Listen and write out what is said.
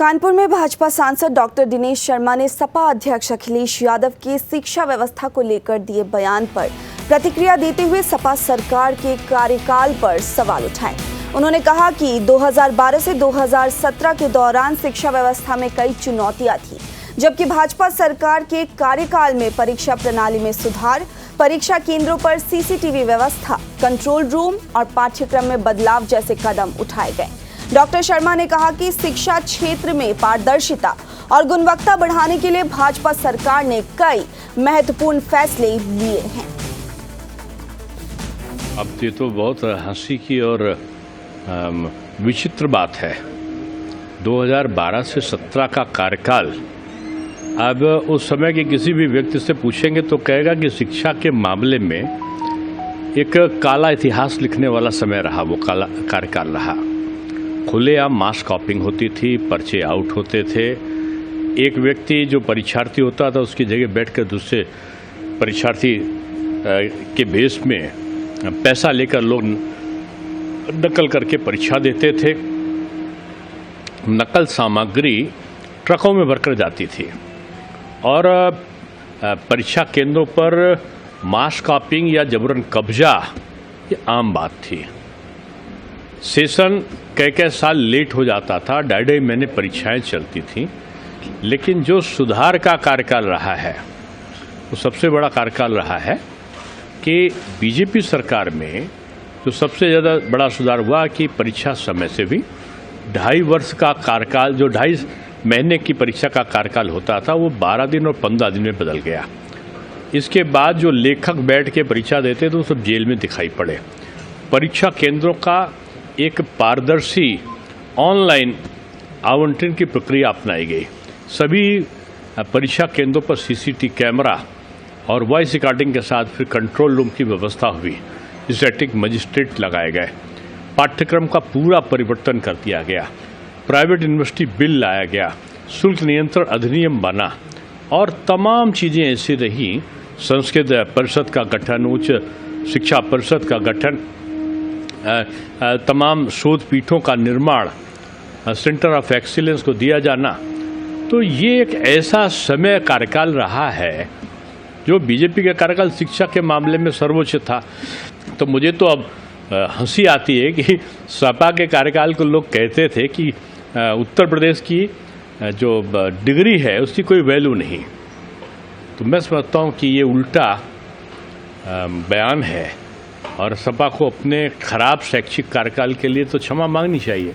कानपुर में भाजपा सांसद डॉक्टर दिनेश शर्मा ने सपा अध्यक्ष अखिलेश यादव के शिक्षा व्यवस्था को लेकर दिए बयान पर प्रतिक्रिया देते हुए सपा सरकार के कार्यकाल पर सवाल उठाए। उन्होंने कहा कि 2012 से 2017 के दौरान शिक्षा व्यवस्था में कई चुनौतियां थी, जबकि भाजपा सरकार के कार्यकाल में परीक्षा प्रणाली में सुधार, परीक्षा केंद्रों पर सीसीटीवी व्यवस्था, कंट्रोल रूम और पाठ्यक्रम में बदलाव जैसे कदम उठाए गए। डॉक्टर शर्मा ने कहा कि शिक्षा क्षेत्र में पारदर्शिता और गुणवत्ता बढ़ाने के लिए भाजपा सरकार ने कई महत्वपूर्ण फैसले लिए हैं। अब ये तो बहुत हंसी की और विचित्र बात है। 2012 से 17 का कार्यकाल, अब उस समय के किसी भी व्यक्ति से पूछेंगे तो कहेगा कि शिक्षा के मामले में एक काला इतिहास लिखने वाला समय रहा, वो काला कार्यकाल रहा। खुलेआम मास कॉपिंग होती थी, पर्चे आउट होते थे। एक व्यक्ति जो परीक्षार्थी होता था उसकी जगह बैठकर दूसरे परीक्षार्थी के बेस में पैसा लेकर लोग नकल करके परीक्षा देते थे। नकल सामग्री ट्रकों में भरकर जाती थी और परीक्षा केंद्रों पर मास कॉपिंग या कब्जा ये आम बात थी। सेशन कई साल लेट हो जाता था, ढाई महीने परीक्षाएं चलती थीं। लेकिन जो सुधार का कार्यकाल रहा है वो सबसे बड़ा कार्यकाल रहा है कि बीजेपी सरकार में जो सबसे ज़्यादा बड़ा सुधार हुआ कि परीक्षा समय से भी 2.5 वर्ष का कार्यकाल, जो 2.5 महीने की परीक्षा का कार्यकाल होता था, वो 12 दिन और 15 दिन में बदल गया। इसके बाद जो लेखक बैठ के परीक्षा देते थे वो सब जेल में दिखाई पड़े। परीक्षा केंद्रों का एक पारदर्शी ऑनलाइन आवंटन की प्रक्रिया अपनाई गई। सभी परीक्षा केंद्रों पर सीसीटीवी कैमरा और वॉइस रिकॉर्डिंग के साथ फिर कंट्रोल रूम की व्यवस्था हुई। स्टैटिक मजिस्ट्रेट लगाए गए। पाठ्यक्रम का पूरा परिवर्तन कर दिया गया। प्राइवेट यूनिवर्सिटी बिल लाया गया। शुल्क नियंत्रण अधिनियम बना और तमाम चीज़ें ऐसी रही। संस्कृत परिषद का गठन, उच्च शिक्षा परिषद का गठन, तमाम शोध पीठों का निर्माण, सेंटर ऑफ एक्सीलेंस को दिया जाना। तो ये एक ऐसा समय कार्यकाल रहा है जो बीजेपी का कार्यकाल शिक्षा के मामले में सर्वोच्च था। तो मुझे तो अब हंसी आती है कि सपा के कार्यकाल को लोग कहते थे कि उत्तर प्रदेश की जो डिग्री है उसकी कोई वैल्यू नहीं। तो मैं समझता हूँ कि ये उल्टा बयान है और सपा को अपने खराब शैक्षिक कार्यकाल के लिए तो क्षमा मांगनी चाहिए।